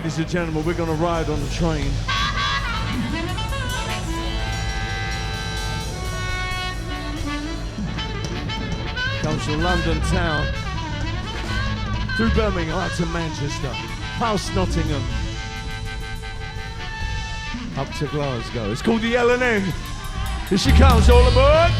Ladies and gentlemen, we're gonna ride on the train. Comes from London town, through Birmingham out to Manchester, past Nottingham, up to Glasgow. It's called the L&N. Here she comes, all aboard!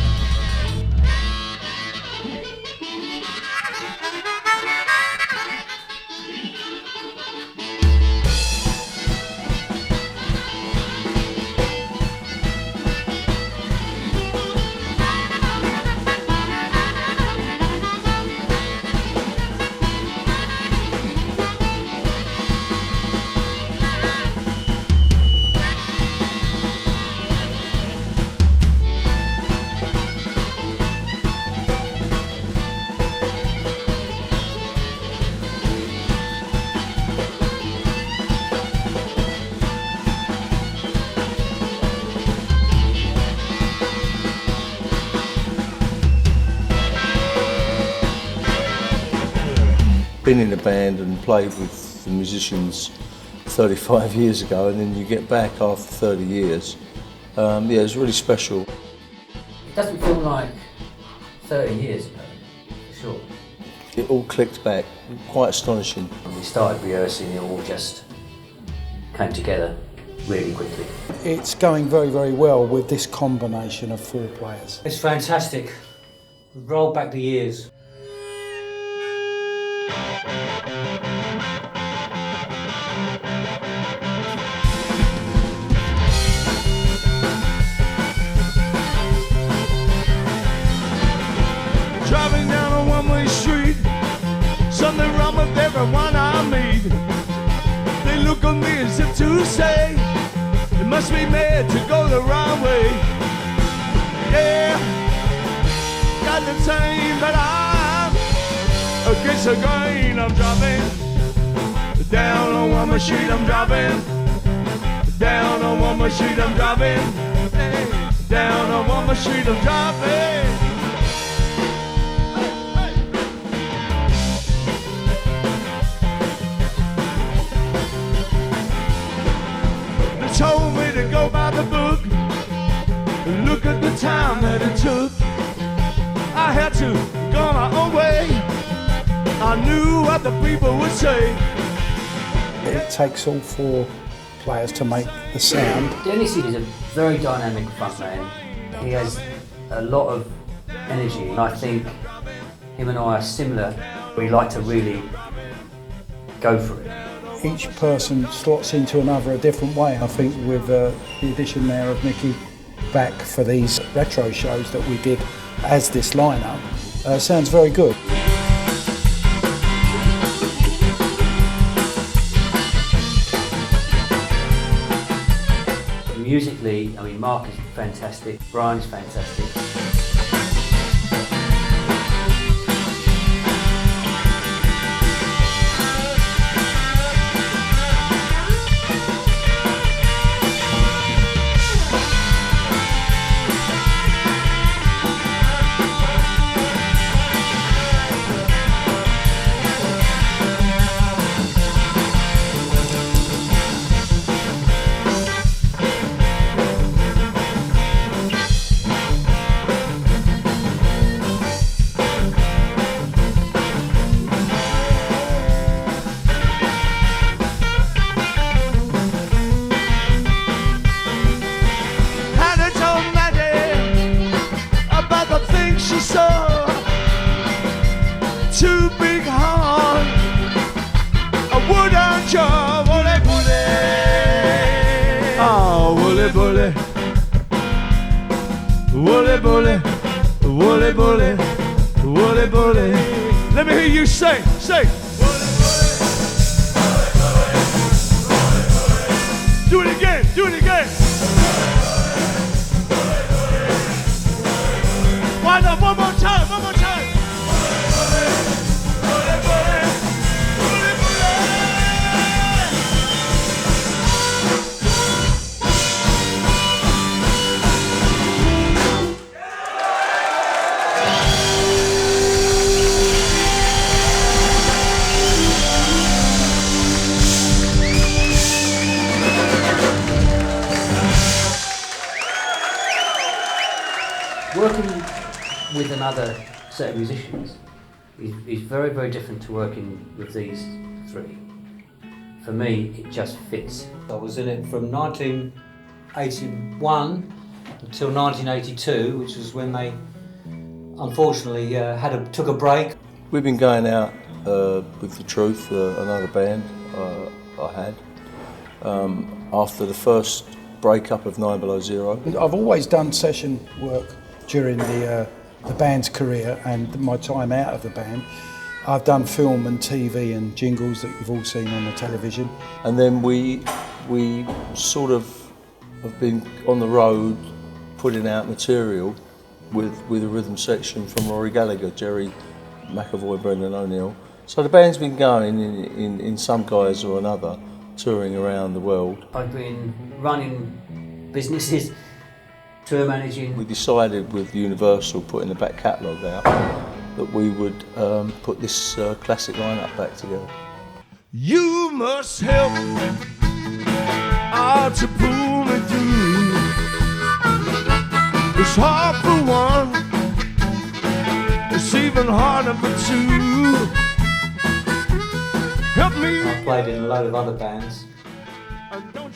Been in a band and played with the musicians 35 years ago, and then you get back after 30 years. Yeah, it's really special. It doesn't feel like 30 years ago, for sure. It all clicked back, quite astonishing. When we started rehearsing, it all just came together really quickly. It's going very, very well with this combination of four players. It's fantastic. We've rolled back the years. Driving down a one-way street, something wrong with everyone I meet. They look at me as if to say, it must be mad to go the wrong way. Yeah, got the time, but I'm against the grain. I'm driving down on one street, I'm driving down on one street, I'm driving down on one street, I'm driving. Told me to go by the book and look at the time that it took. I had to go my own way. I knew what the people would say. It takes all four players to make the sound. Dennis is a very dynamic frontman. He has a lot of energy, and I think him and I are similar. We like to really go for it. Each person slots into another a different way. I think with the addition there of Mickey back for these retro shows that we did as this lineup, sounds very good. Musically, I mean, Mark is fantastic, Brian's fantastic. Too big heart, a wooden jaw, woolly bully. Oh, woolly bully, woolly bully, woolly bully, woolly bully. Let me hear you say. Do it again, do it again. Why not? One more time, one more time. Working with another set of musicians is very, very different to working with these three. For me, it just fits. I was in it from 1981 until 1982, which was when they unfortunately took a break. We've been going out with The Truth, another band I had, after the first breakup of 9 Below Zero. I've always done session work during the band's career and my time out of the band. I've done film and TV and jingles that you've all seen on the television. And then we sort of have been on the road putting out material with a rhythm section from Rory Gallagher, Jerry McAvoy, Brendan O'Neill. So the band's been going in some guise or another, touring around the world. I've been running businesses, tour managing. We decided with Universal putting the back catalogue out that we would put this classic lineup back together. You must help to pull me through. It's hard for one, it's even harder for two. Help me. I played in a load of other bands,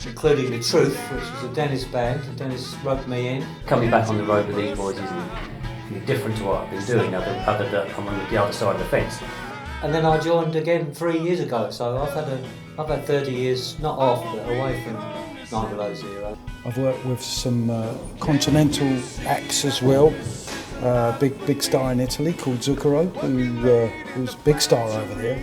including The Truth, which was a Dennis band. Dennis roped me in. Coming back on the road with these boys isn't different to what I've been doing, other than I'm on the other side of the fence. And then I joined again 3 years ago, so I've had 30 years, not off, but away from 9 Below Zero. I've worked with some continental acts as well. Big star in Italy called Zucchero, who's a big star over there.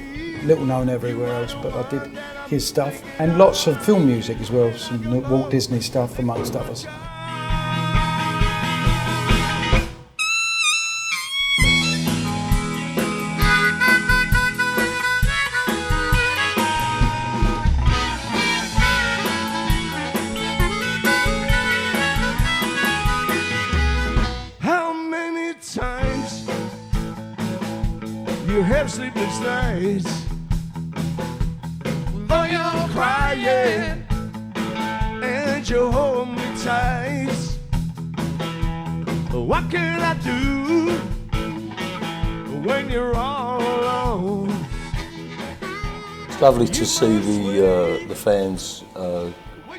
Little known everywhere else, but I did his stuff. And lots of film music as well, some Walt Disney stuff amongst others. You have sleepless nights, though you're crying and you hold me tight. What can I do when you're all alone? It's lovely to see the fans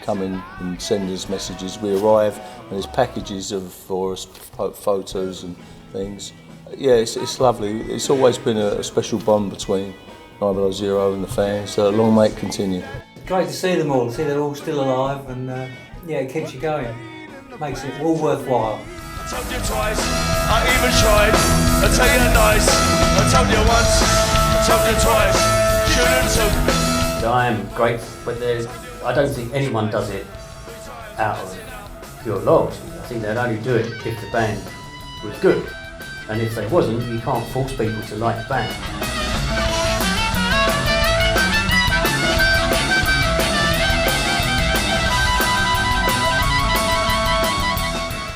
come in and send us messages. We arrive and there's packages for us, photos and things. Yeah, it's lovely. It's always been a special bond between 9 Below Zero and the fans. Long may it continue. Great to see them all, see they're all still alive, and yeah, it keeps you going. Makes it all worthwhile. I told you twice, I even tried. I tell you nice, I told you once, I told you twice. Shouldn't have. I am grateful, but I don't think anyone does it out of pure loyalty. I think they'd only do it if the band was good. And if they wasn't, you can't force people to like the band.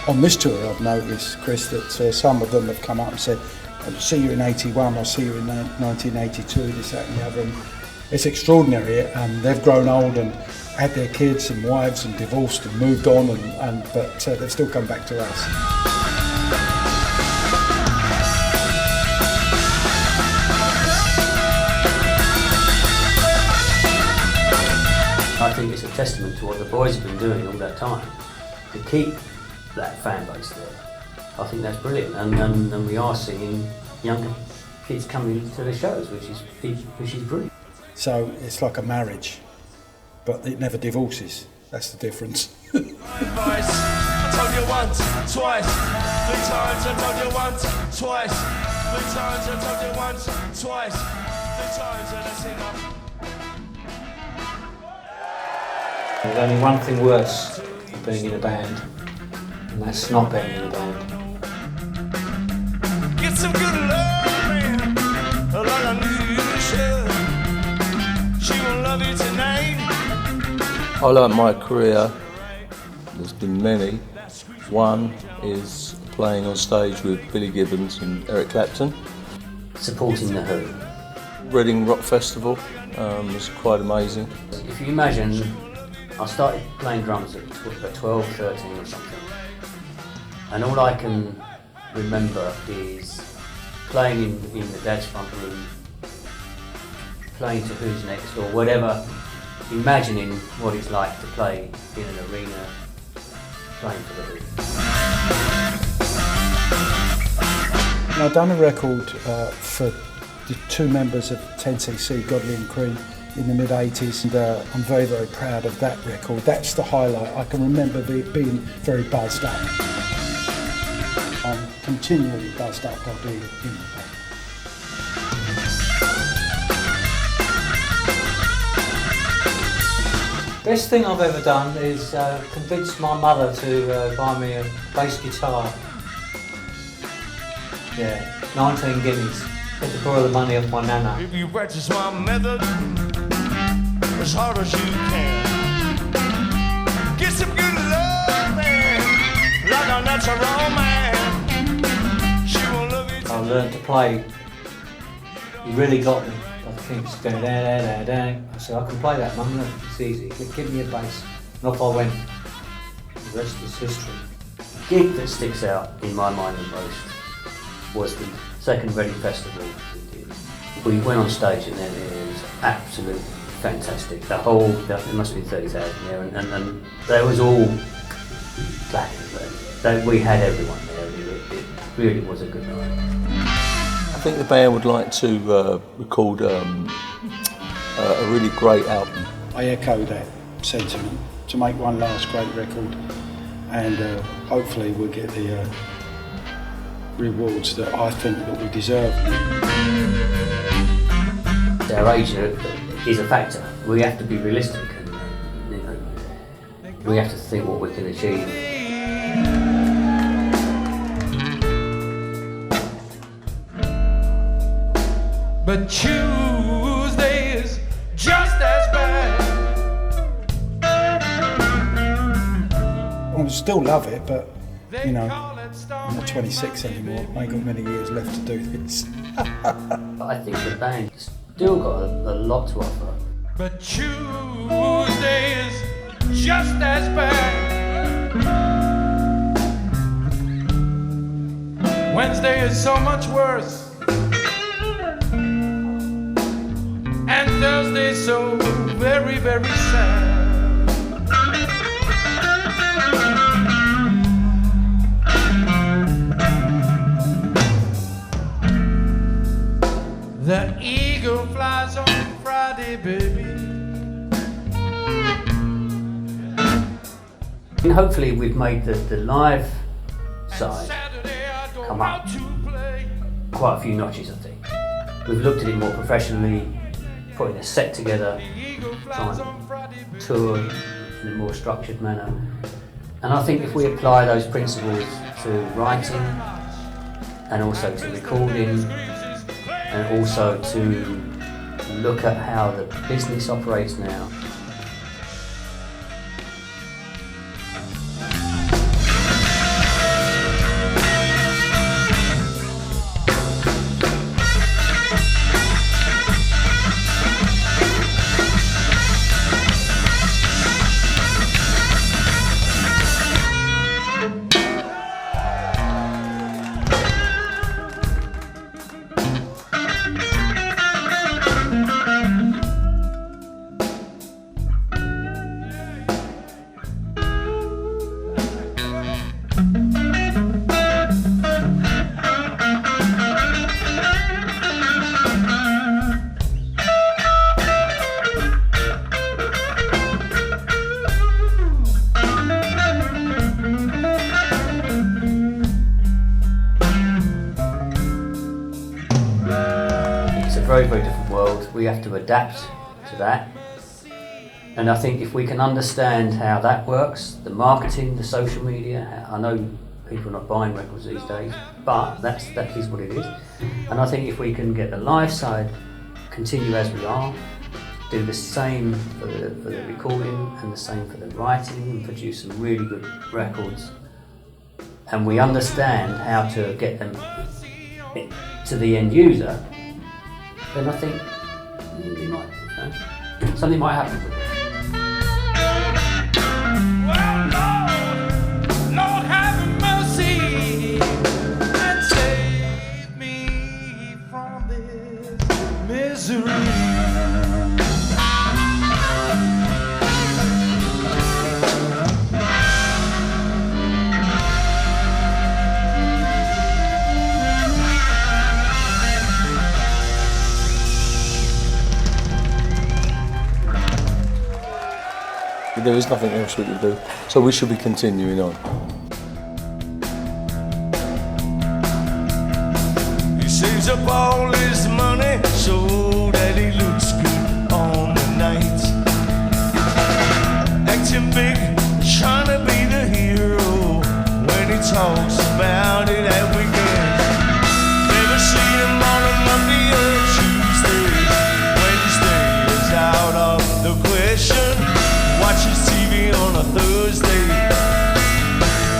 On this tour, I've noticed, Chris, that some of them have come up and said, I'll see you in 81, I'll see you in 1982, this, that and the other. And it's extraordinary, and they've grown old and had their kids and wives and divorced and moved on, but they've still come back to us. I think it's a testament to what the boys have been doing all that time to keep that fan base there. I think that's brilliant, and we are seeing younger kids coming to the shows, which is brilliant. So it's like a marriage, but it never divorces. That's the difference. Advice, I told you once, twice, 3 times. I told you once, twice, 3 times. I told you once, twice, 3 times, and that's enough. There's only one thing worse than being in a band, and that's not being in a band. Get some good loving, like I knew you should. She will love you tonight. I like my career, there's been many. One is playing on stage with Billy Gibbons and Eric Clapton. Supporting the Who. Reading Rock Festival was quite amazing. If you imagine, I started playing drums at 12, 13 or something. And all I can remember is playing in the dad's front room, playing to Who's Next or whatever, imagining what it's like to play in an arena, playing for the Who. And I've done a record for the two members of 10cc, Godley and Cream, in the mid-80s, and I'm very, very proud of that record. That's the highlight. I can remember being very buzzed up. I'm continually buzzed up by being in the band. Best thing I've ever done is convince my mother to buy me a bass guitar. Yeah, 19 guineas. Had to borrow the money off my nana. If you practice my method as hard as you can, get some good love, man, like a natural man. She will love you. I learned to play. He really got me. I think it's going da da da da. I said, I can play that, Mum. Look, it's easy. Give me a bass. And off I went. The rest is history. The gig that sticks out in my mind the most was the second Reading Festival we did. We went on stage and then it was absolutely fantastic. The whole, there must have been 30,000 there, and they was all clapping. We had everyone there. It really was a good night. I think the band would like to record a really great album. I echo that sentiment, to make one last great record, and hopefully we'll get the rewards that I think that we deserve. Our age is a factor. We have to be realistic, and we have to think what we can achieve. But Tuesday is just as bad. I still love it, but you know, I'm not 26 anymore. I ain't got many years left to do this. I think the band still got a lot to offer. But Tuesday is just as bad. Wednesday is so much worse. And Thursday so very, very sad. The eagle flies on Friday, baby. And hopefully we've made the live side come up quite a few notches, I think. We've looked at it more professionally, putting a set together, trying to tour in a more structured manner. And I think if we apply those principles to writing and also to recording and also to look at how the business operates now, very, very different world. We have to adapt to that. And I think if we can understand how that works, the marketing, the social media, I know people are not buying records these days, but that is what it is. And I think if we can get the live side, continue as we are, do the same for the recording and the same for the writing, and produce some really good records, and we understand how to get them to the end user, then I think something might happen with it. Well, Lord have mercy there is nothing else we can do. So we should be continuing on. He saves up all his money so that he looks good on the night. Acting big, trying to be the hero when he talks about it at weekends. Never seen him on a Monday or Tuesday. Wednesday is out of the question. Watches TV on a Thursday.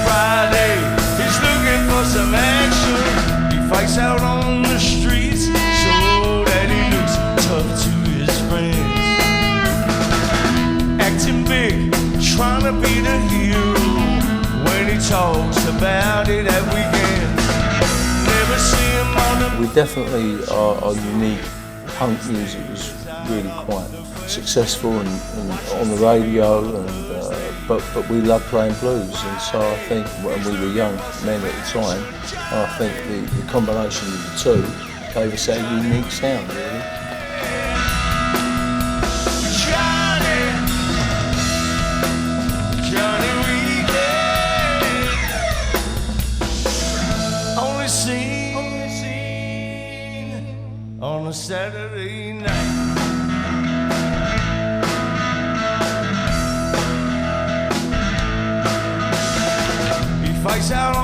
Friday, he's looking for some action. He fights out on the streets so that he looks tough to his friends. Acting big, trying to be the hero when he talks about it at weekends. Never see him on the... We definitely our unique punk music was really quite successful and on the radio, and but we loved playing blues, and so I think when we were young men at the time, I think the combination of the two gave us that unique sound, really. Johnny Weekend, only seen on a Saturday night. He fights out